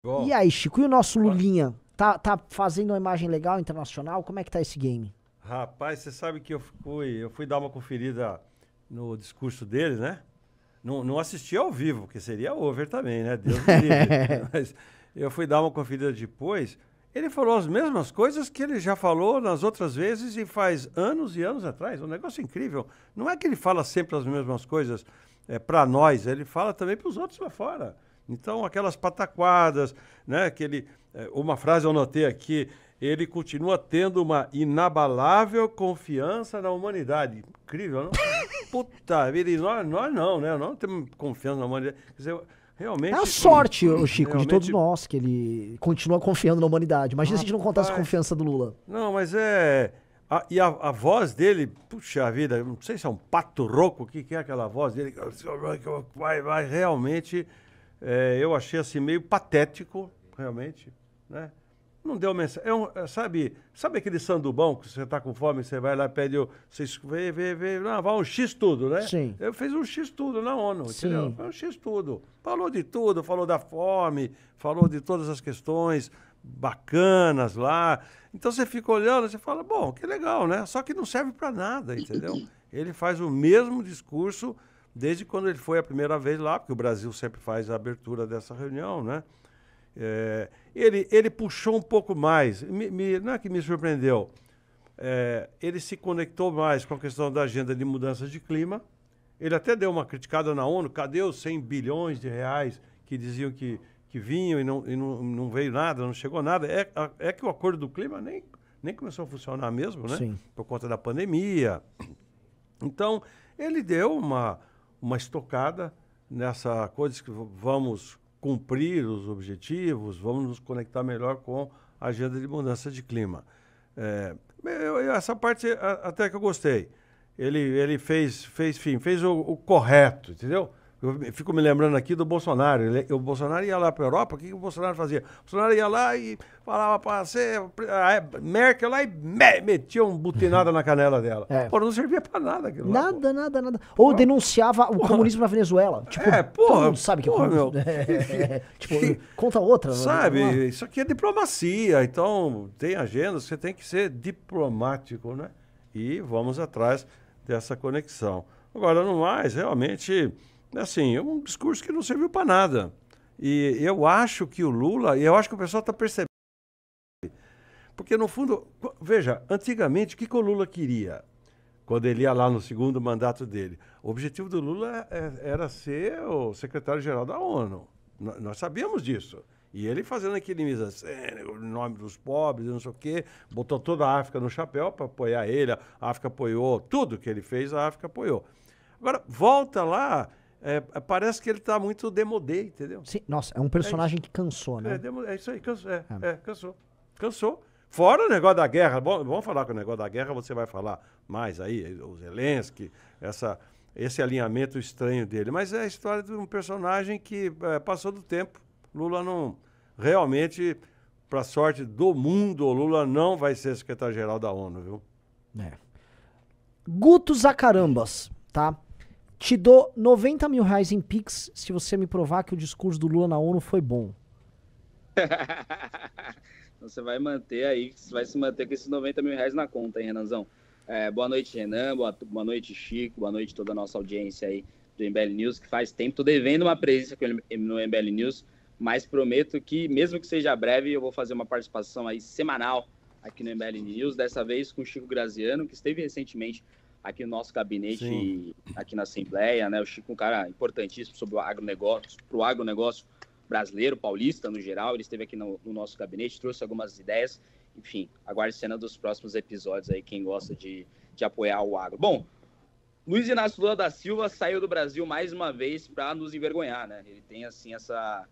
Bom, E aí, Chico, e o nosso Lulinha? Tá fazendo uma imagem legal internacional? Como é que tá esse game? rapaz, você sabe que eu fui dar uma conferida no discurso dele, né? Não assisti ao vivo, porque seria over também, né? Deus me livre. Mas eu fui dar uma conferida depois. Ele falou as mesmas coisas que ele já falou nas outras vezes e faz anos e anos atrás. Um negócio incrível. Não é que ele fala sempre as mesmas coisas para nós, ele fala também para os outros lá fora. Então, aquelas pataquadas, né? Uma frase eu notei aqui, ele continua tendo uma inabalável confiança na humanidade. Incrível, não? Puta vida, e nós não, né? Não temos confiança na humanidade. Quer dizer, É a realmente, sorte, ô Chico, de todos realmente, nós, que ele continua confiando na humanidade. Imagina se a gente não contasse a rapaz, confiança do Lula. não, mas é. E a voz dele, puxa vida, não sei se é um pato rouco, o que é aquela voz dele? Vai realmente. Eu achei assim meio patético, realmente, né? Não deu mensagem. Sabe aquele sandubão que você tá com fome, você vai lá e pede, você vê, não, vai um X tudo, né? Sim, Eu fiz um X tudo na ONU, entendeu? sim. Foi um X tudo. Falou de tudo, falou da fome, falou de todas as questões bacanas lá. Então você fica olhando, você fala, bom, que legal, né? Só que não serve para nada, entendeu? Ele faz o mesmo discurso desde quando ele foi a primeira vez lá, porque o Brasil sempre faz a abertura dessa reunião, né? Ele puxou um pouco mais, não é que me surpreendeu, ele se conectou mais com a questão da agenda de mudanças de clima. Ele até deu uma criticada na ONU, cadê os 100 bilhões de reais que diziam que vinham e não veio nada, não chegou nada. É que o acordo do clima nem começou a funcionar mesmo, né? Sim. Por conta da pandemia. Então, ele deu uma estocada nessa coisa que vamos cumprir os objetivos, vamos nos conectar melhor com a agenda de mudança de clima. Essa parte até que eu gostei. Ele fez o correto, entendeu? Eu fico me lembrando aqui do Bolsonaro. O Bolsonaro ia lá para a Europa, o que o Bolsonaro fazia? O Bolsonaro ia lá e falava para você, a Merkel lá e metia um butinada na canela dela. É. Pô, não servia para nada aquilo lá, pô. Nada, nada, nada. Ou Pô, denunciava o porra, comunismo na Venezuela. Tipo, todo porra, mundo sabe que é o porra, comunismo. meu. Tipo, conta outra. Vamos lá. Sabe, isso aqui é diplomacia, então tem agenda, você tem que ser diplomático, né? E vamos atrás dessa conexão. Agora, no mais, realmente, assim, é um discurso que não serviu para nada. E eu acho que o Lula, e eu acho que o pessoal está percebendo, porque no fundo, veja, antigamente, o que o Lula queria? Quando ele ia lá no segundo mandato dele. O objetivo do Lula era ser o secretário-geral da ONU. Nós sabíamos disso. E ele fazendo aquele mise-en-scène, o nome dos pobres, não sei o quê, botou toda a África no chapéu para apoiar ele. A África apoiou tudo que ele fez, a África apoiou. Agora, volta lá, parece que ele está muito demodé, entendeu? Sim, nossa, é um É isso. personagem que cansou, né? É isso aí, cansou. É. Cansou. Cansou. Fora o negócio da guerra. Bom, vamos falar com o negócio da guerra, você vai falar mais aí, o Zelensky, esse alinhamento estranho dele. Mas é a história de um personagem que passou do tempo. Lula não. Realmente, para sorte do mundo, o Lula não vai ser secretário-geral da ONU, viu? É. Guto Zacarambas, tá? Te dou 90 mil reais em Pix se você me provar que o discurso do Lula na ONU foi bom. Você vai manter aí, vai se manter com esses 90 mil reais na conta, hein, Renanzão? Boa noite, Renan, boa noite, Chico, boa noite toda a nossa audiência aí do MBL News, que faz tempo, tô devendo uma presença no MBL News, mas prometo que, mesmo que seja breve, eu vou fazer uma participação aí semanal aqui no MBL News, dessa vez com o Chico Graziano, que esteve recentemente aqui no nosso gabinete, Sim. aqui na Assembleia, né? O Chico é um cara importantíssimo sobre o agronegócio, pro agronegócio brasileiro, paulista no geral. Ele esteve aqui no nosso gabinete, trouxe algumas ideias. Enfim, aguarde cena dos próximos episódios aí, quem gosta de apoiar o agro. Bom, Luiz Inácio Lula da Silva saiu do Brasil mais uma vez para nos envergonhar, né? Ele tem, assim, essa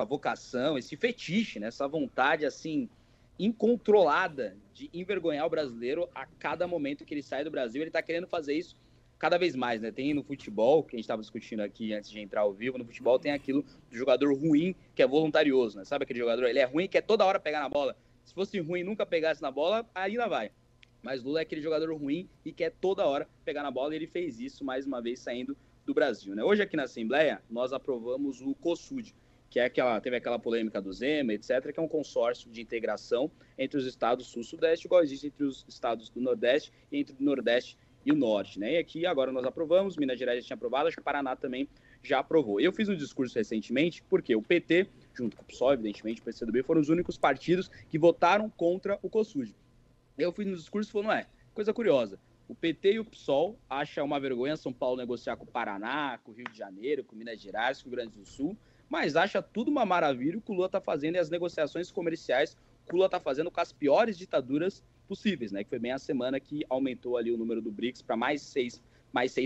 vocação, esse fetiche, né? Essa vontade, assim, incontrolada de envergonhar o brasileiro a cada momento que ele sai do Brasil. Ele está querendo fazer isso cada vez mais, né? Tem no futebol, que a gente estava discutindo aqui antes de entrar ao vivo, no futebol tem aquilo do jogador ruim que é voluntarioso, né? Sabe aquele jogador? Ele é ruim, quer toda hora pegar na bola. Se fosse ruim e nunca pegasse na bola, ainda vai. Mas Lula é aquele jogador ruim e quer toda hora pegar na bola, e ele fez isso mais uma vez saindo do Brasil, né? Hoje aqui na Assembleia, nós aprovamos o COSUD, que é teve aquela polêmica do Zema, etc., que é um consórcio de integração entre os estados sul-sudeste, igual existe entre os estados do Nordeste e entre o Nordeste e o Norte, né? E aqui agora nós aprovamos, Minas Gerais já tinha aprovado, acho que o Paraná também já aprovou. Eu fiz um discurso recentemente, porque o PT, junto com o PSOL, evidentemente, o PCdoB, foram os únicos partidos que votaram contra o COSUD. Eu fiz um discurso falando, coisa curiosa, o PT e o PSOL acham uma vergonha São Paulo negociar com o Paraná, com o Rio de Janeiro, com Minas Gerais, com o Rio Grande do Sul, mas acha tudo uma maravilha o que o Lula está fazendo e as negociações comerciais que o Lula está fazendo com as piores ditaduras possíveis, né? Que foi bem a semana que aumentou ali o número do BRICS para mais seis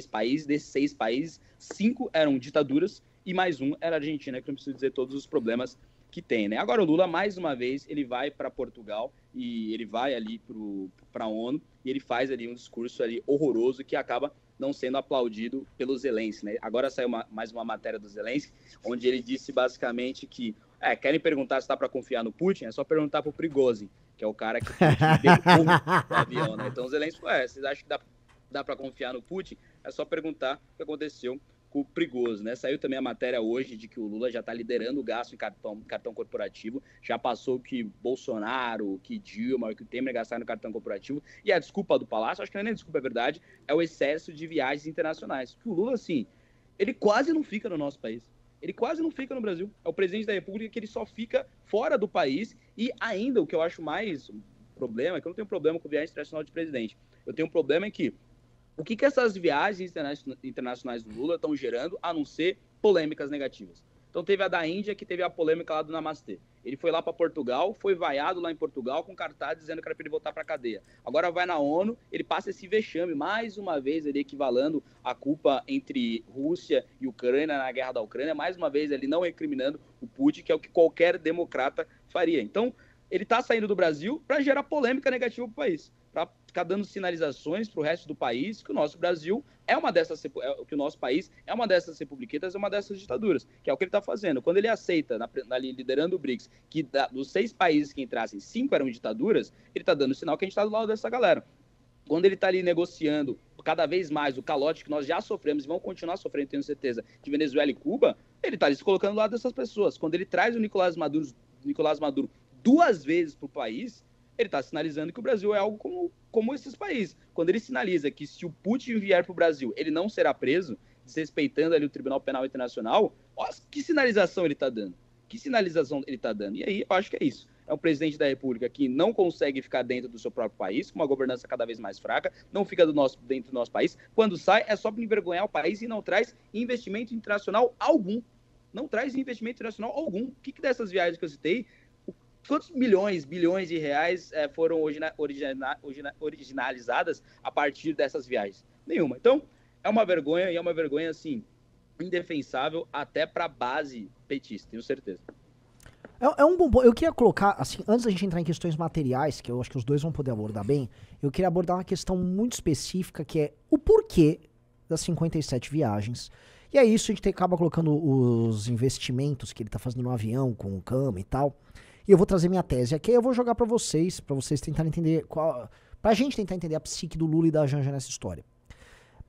países. Desses 6 países, 5 eram ditaduras e mais um era a Argentina, que não preciso dizer todos os problemas que tem, né? Agora o Lula, mais uma vez, ele vai para Portugal e ele vai ali para a ONU e ele faz ali um discurso ali horroroso que acaba não sendo aplaudido pelo Zelensky, né? Agora saiu mais uma matéria do Zelensky, onde ele disse basicamente que querem perguntar se dá para confiar no Putin, é só perguntar para o Prigozhin, que é o cara que derrubou o avião, né? Então o Zelensky falou, vocês acham que dá para confiar no Putin? É só perguntar o que aconteceu com o Prigozhin, né? Saiu também a matéria hoje de que o Lula já está liderando o gasto em cartão corporativo, já passou que Bolsonaro, que Dilma, que o Temer gastaram no cartão corporativo, e a desculpa do Palácio, acho que não é nem desculpa, é verdade, é o excesso de viagens internacionais. Que o Lula, assim, ele quase não fica no nosso país. Ele quase não fica no Brasil. É o presidente da República que ele só fica fora do país e ainda o que eu acho mais problema, é que eu não tenho problema com viagem internacional de presidente. Eu tenho um problema que o que essas viagens internacionais do Lula estão gerando, a não ser polêmicas negativas. Então teve a da Índia, que teve a polêmica lá do Namastê. Ele foi lá para Portugal, foi vaiado lá em Portugal com cartaz dizendo que era para ele voltar para a cadeia. Agora vai na ONU, ele passa esse vexame, mais uma vez ele equivalendo a culpa entre Rússia e Ucrânia na guerra da Ucrânia, mais uma vez ele não recriminando o Putin, que é o que qualquer democrata faria. Então ele está saindo do Brasil para gerar polêmica negativa para o país, para ficar dando sinalizações para o resto do país que o nosso Brasil é uma dessas, que o nosso país é uma dessas republiquetas, é uma dessas ditaduras, que é o que ele está fazendo. Quando ele aceita, liderando o BRICS, que dos 6 países que entrassem, 5 eram ditaduras, ele está dando sinal que a gente está do lado dessa galera. Quando ele está ali negociando cada vez mais o calote que nós já sofremos e vamos continuar sofrendo, tenho certeza, de Venezuela e Cuba, ele está ali se colocando do lado dessas pessoas. Quando ele traz o Nicolás Maduro 2 vezes para o país, ele está sinalizando que o Brasil é algo como esses países. Quando ele sinaliza que se o Putin vier para o Brasil, ele não será preso, desrespeitando ali o Tribunal Penal Internacional, olha que sinalização ele está dando. Que sinalização ele está dando. E aí, eu acho que é isso. É um presidente da República que não consegue ficar dentro do seu próprio país, com uma governança cada vez mais fraca, não fica dentro do nosso país. Quando sai, é só para envergonhar o país e não traz investimento internacional algum. Não traz investimento internacional algum. O que dessas viagens que eu citei, quantos bilhões de reais foram originalizadas a partir dessas viagens? Nenhuma. Então, é uma vergonha, e é uma vergonha, assim, indefensável até para a base petista, tenho certeza. É um bom... Eu queria colocar, assim, antes da gente entrar em questões materiais, que eu acho que os dois vão poder abordar bem, eu queria abordar uma questão muito específica, que é o porquê das 57 viagens. E é isso, a gente acaba colocando os investimentos que ele tá fazendo no avião, com o cama e tal. E eu vou trazer minha tese aqui, eu vou jogar pra vocês tentarem entender pra gente tentar entender a psique do Lula e da Janja nessa história.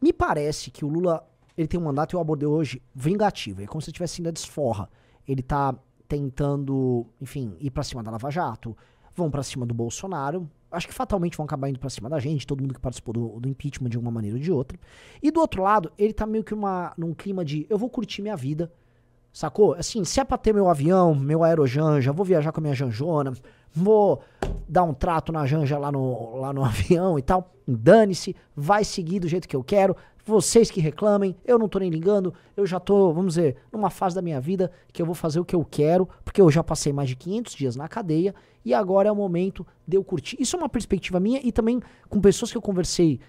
Me parece que o Lula, ele tem um mandato, eu abordei hoje, vingativo. É como se ele tivesse indo a desforra. Ele tá tentando, enfim, ir pra cima da Lava Jato, vão pra cima do Bolsonaro, acho que fatalmente vão acabar indo pra cima da gente, todo mundo que participou do impeachment de uma maneira ou de outra. E do outro lado, ele tá meio que num clima de, eu vou curtir minha vida, sacou? Assim, se é pra ter meu avião, meu aerojanja, vou viajar com a minha janjona, vou dar um trato na janja lá no avião e tal, dane-se, vai seguir do jeito que eu quero, vocês que reclamem, eu não tô nem ligando, eu já tô, vamos dizer, numa fase da minha vida que eu vou fazer o que eu quero, porque eu já passei mais de 500 dias na cadeia e agora é o momento de eu curtir. Isso é uma perspectiva minha e também com pessoas que eu conversei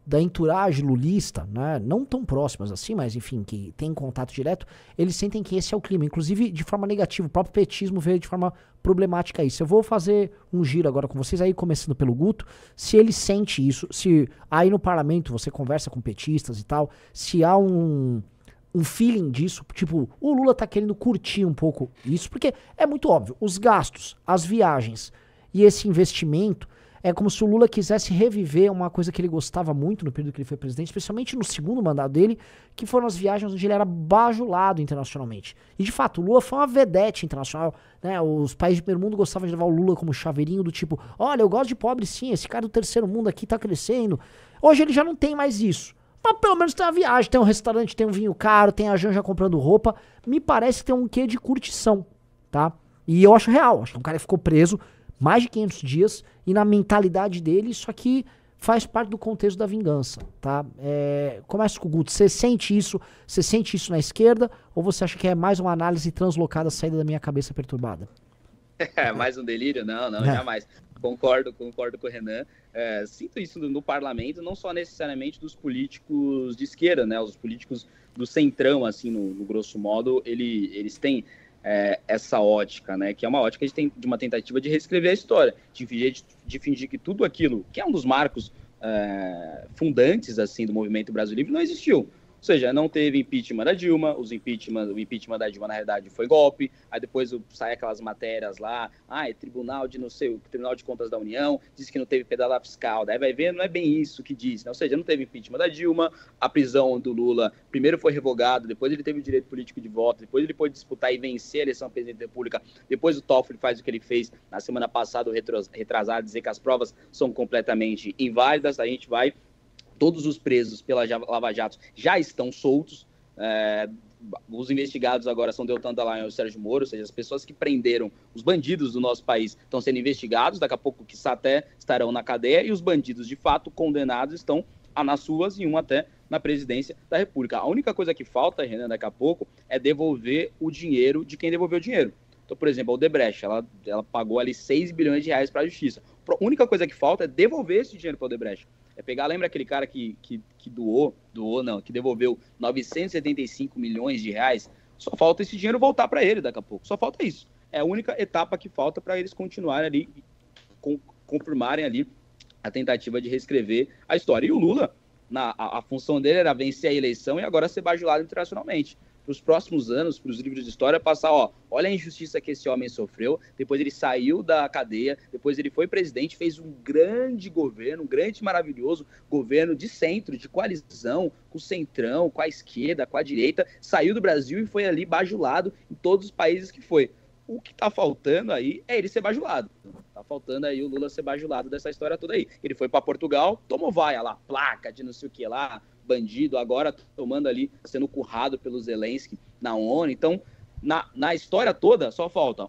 da entourage lulista, né, não tão próximas assim, mas enfim, que tem contato direto, eles sentem que esse é o clima, inclusive de forma negativa, o próprio petismo veio de forma problemática isso. Eu vou fazer um giro agora com vocês, aí começando pelo Guto, se ele sente isso, se aí no parlamento você conversa com petistas e tal, se há um feeling disso, tipo, o Lula tá querendo curtir um pouco isso, porque é muito óbvio, os gastos, as viagens e esse investimento é como se o Lula quisesse reviver uma coisa que ele gostava muito no período que ele foi presidente, especialmente no segundo mandato dele, que foram as viagens onde ele era bajulado internacionalmente. E de fato, o Lula foi uma vedete internacional, né? Os países de primeiro mundo gostavam de levar o Lula como chaveirinho do tipo, olha, eu gosto de pobre sim, esse cara do terceiro mundo aqui tá crescendo. Hoje ele já não tem mais isso. Mas pelo menos tem uma viagem, tem um restaurante, tem um vinho caro, tem a Janja comprando roupa. Me parece que tem um quê de curtição, tá? E eu acho real, acho que um cara ficou preso mais de 500 dias, e na mentalidade dele, isso aqui faz parte do contexto da vingança, tá? Começa com o Guto, você sente isso na esquerda, ou você acha que é mais uma análise translocada saída da minha cabeça perturbada? Mais um delírio? Não, jamais. Concordo com o Renan. Sinto isso no parlamento, não só necessariamente dos políticos de esquerda, né? Os políticos do centrão, assim, no grosso modo, eles têm essa ótica, né? Que é uma ótica de uma tentativa de reescrever a história, de fingir que tudo aquilo, que é um dos marcos fundantes, assim, do movimento Brasil Livre, não existiu. Ou seja, não teve impeachment da Dilma, o impeachment da Dilma, na realidade, foi golpe, aí depois sai aquelas matérias lá, Tribunal de Contas da União, diz que não teve pedala fiscal, daí vai ver, não é bem isso que diz, né? Ou seja, não teve impeachment da Dilma, a prisão do Lula primeiro foi revogada, depois ele teve o direito político de voto, depois ele pôde disputar e vencer a eleição à presidente da República, depois o Toffoli faz o que ele fez na semana passada, retrasado, dizer que as provas são completamente inválidas, a gente vai... Todos os presos pela Lava Jato já estão soltos. Os investigados agora são Deltan Dallagnol e o Sérgio Moro, ou seja, as pessoas que prenderam os bandidos do nosso país estão sendo investigados, daqui a pouco que até estarão na cadeia, e os bandidos de fato condenados estão nas ruas e um até na presidência da República. A única coisa que falta, Renan, daqui a pouco, é devolver o dinheiro de quem devolveu o dinheiro. Então, por exemplo, a Odebrecht, ela pagou ali 6 bilhões de reais para a justiça. A única coisa que falta é devolver esse dinheiro para a Odebrecht. Lembra aquele cara que devolveu 975 milhões de reais? Só falta esse dinheiro voltar para ele daqui a pouco. Só falta isso. É a única etapa que falta para eles continuarem ali, confirmarem ali a tentativa de reescrever a história. E o Lula, a função dele era vencer a eleição e agora ser bajulado internacionalmente. Para os próximos anos, para os livros de história, passar, olha a injustiça que esse homem sofreu, depois ele saiu da cadeia, depois ele foi presidente, fez um grande governo, um grande, maravilhoso governo de centro, de coalizão, com o centrão, com a esquerda, com a direita, saiu do Brasil e foi ali bajulado em todos os países que foi. O que está faltando aí é ele ser bajulado. Está faltando aí o Lula ser bajulado dessa história toda aí. Ele foi para Portugal, tomou vaia lá, placa de não sei o que lá, bandido, agora tomando ali, sendo currado pelo Zelensky na ONU. Então, na história toda, só falta,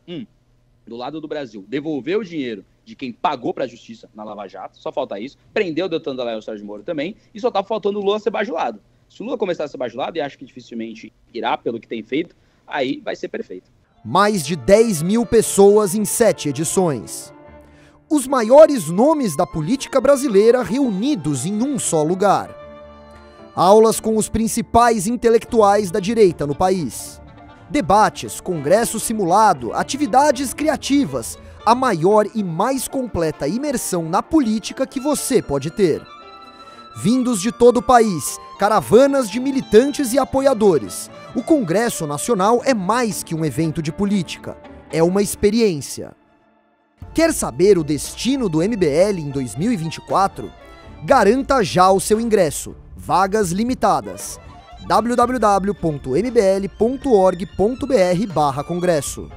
do lado do Brasil, devolver o dinheiro de quem pagou para a justiça na Lava Jato, só falta isso, prendeu o Deltan Dallagnol e o Sérgio Moro também, e só tá faltando o Lula ser bajulado. Se o Lula começar a ser bajulado, e acho que dificilmente irá, pelo que tem feito, aí vai ser perfeito. Mais de 10 mil pessoas em 7 edições. Os maiores nomes da política brasileira reunidos em um só lugar. Aulas com os principais intelectuais da direita no país. Debates, congresso simulado, atividades criativas, a maior e mais completa imersão na política que você pode ter. Vindos de todo o país, caravanas de militantes e apoiadores. O Congresso Nacional é mais que um evento de política, é uma experiência. Quer saber o destino do MBL em 2024? Garanta já o seu ingresso. Vagas limitadas. www.mbl.org.br/congresso